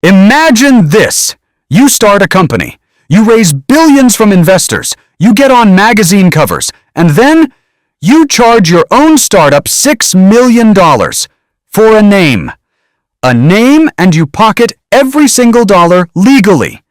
Imagine this. You start a company. You raise billions from investors. You get on magazine covers. And then you charge your own startup $6 million for a name. A name, and you pocket every single dollar legally.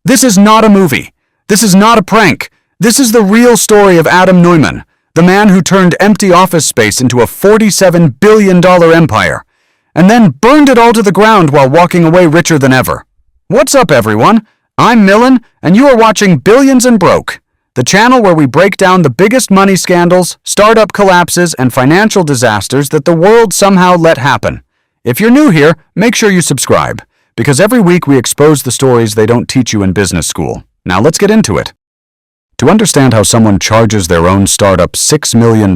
This is not a movie. This is not a prank. This is the real story of Adam Neumann, the man who turned empty office space into a $47 billion empire, and then burned it all to the ground while walking away richer than ever. What's up, everyone? I'm Millen, and you are watching Billions and Broke, the channel where we break down the biggest money scandals, startup collapses, and financial disasters that the world somehow let happen. If you're new here, make sure you subscribe, because every week we expose the stories they don't teach you in business school. Now let's get into it. To understand how someone charges their own startup $6 million,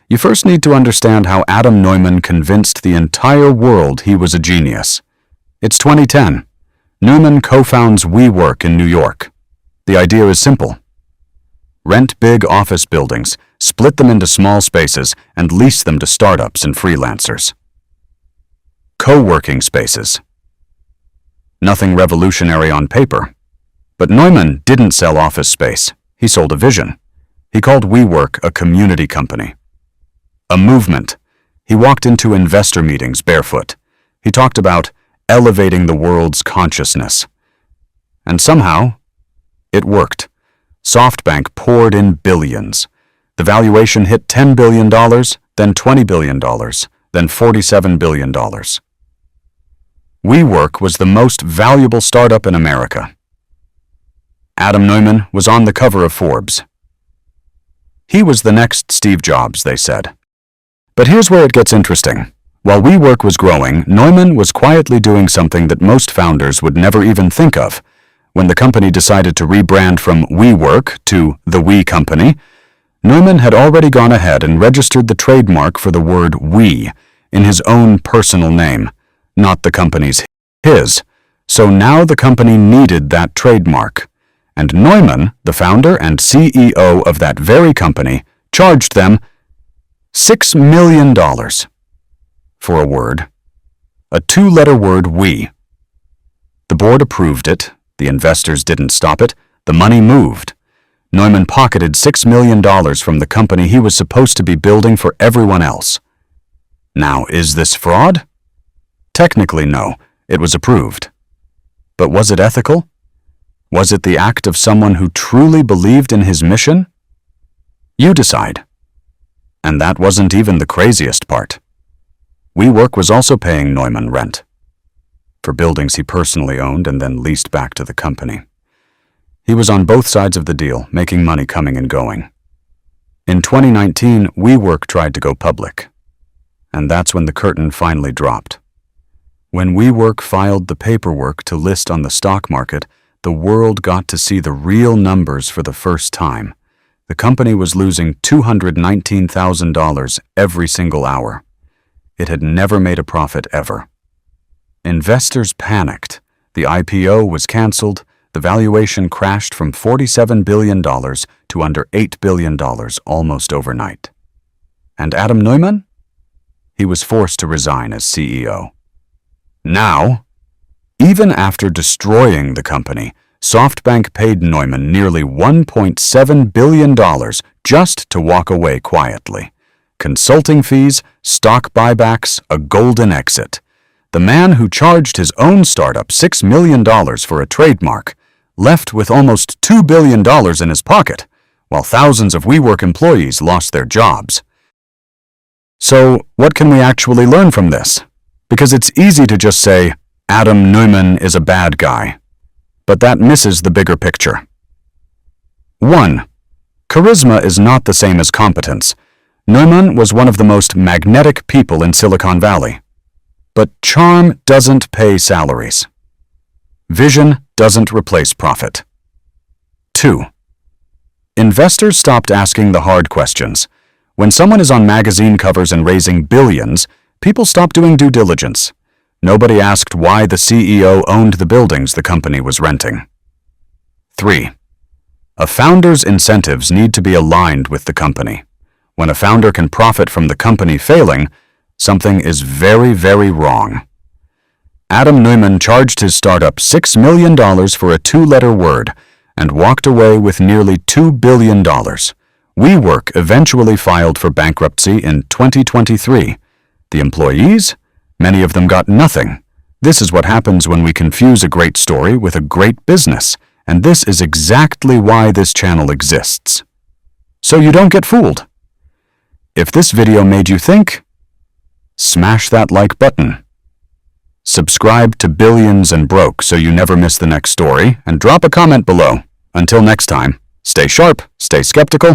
you first need to understand how Adam Neumann convinced the entire world he was a genius. It's 2010. Neumann co-founds WeWork in New York. The idea is simple. Rent big office buildings, split them into small spaces, and lease them to startups and freelancers. Co-working spaces. Nothing revolutionary on paper. But Neumann didn't sell office space. He sold a vision. He called WeWork a community company. A movement. He walked into investor meetings barefoot. He talked about elevating the world's consciousness. And somehow, it worked. SoftBank poured in billions. The valuation hit $10 billion, then $20 billion, then $47 billion. WeWork was the most valuable startup in America. Adam Neumann was on the cover of Forbes. He was the next Steve Jobs, they said. But here's where it gets interesting. While WeWork was growing, Neumann was quietly doing something that most founders would never even think of. When the company decided to rebrand from WeWork to the We Company, Neumann had already gone ahead and registered the trademark for the word we in his own personal name, not the company's, his. So now the company needed that trademark. And Neumann, the founder and CEO of that very company, charged them $6 million for a word, a two-letter word, we. The board approved it, the investors didn't stop it, the money moved. Neumann pocketed $6 million from the company he was supposed to be building for everyone else. Now, is this fraud? Technically, no, it was approved. But was it ethical? Was it the act of someone who truly believed in his mission? You decide. And that wasn't even the craziest part. WeWork was also paying Neumann rent for buildings he personally owned and then leased back to the company. He was on both sides of the deal, making money coming and going. In 2019, WeWork tried to go public. And that's when the curtain finally dropped. When WeWork filed the paperwork to list on the stock market, the world got to see the real numbers for the first time. The company was losing $219,000 every single hour. It had never made a profit ever. Investors panicked. The IPO was canceled. The valuation crashed from $47 billion to under $8 billion almost overnight. And Adam Neumann? He was forced to resign as CEO. Now, even after destroying the company, SoftBank paid Neumann nearly $1.7 billion just to walk away quietly. Consulting fees, stock buybacks, a golden exit. The man who charged his own startup $6 million for a trademark left with almost $2 billion in his pocket, while thousands of WeWork employees lost their jobs. So, what can we actually learn from this? Because it's easy to just say, Adam Neumann is a bad guy. But that misses the bigger picture. 1. Charisma is not the same as competence. Neumann was one of the most magnetic people in Silicon Valley. But charm doesn't pay salaries. Vision doesn't replace profit. 2. Investors stopped asking the hard questions. When someone is on magazine covers and raising billions, people stop doing due diligence. Nobody asked why the CEO owned the buildings the company was renting. 3. A founder's incentives need to be aligned with the company. When a founder can profit from the company failing, something is very, very wrong. Adam Neumann charged his startup $6 million for a two-letter word and walked away with nearly $2 billion. WeWork eventually filed for bankruptcy in 2023. The employees? Many of them got nothing. This is what happens when we confuse a great story with a great business, and this is exactly why this channel exists. So you don't get fooled. If this video made you think, smash that like button. Subscribe to Billions and Broke so you never miss the next story, and drop a comment below. Until next time, stay sharp, stay skeptical,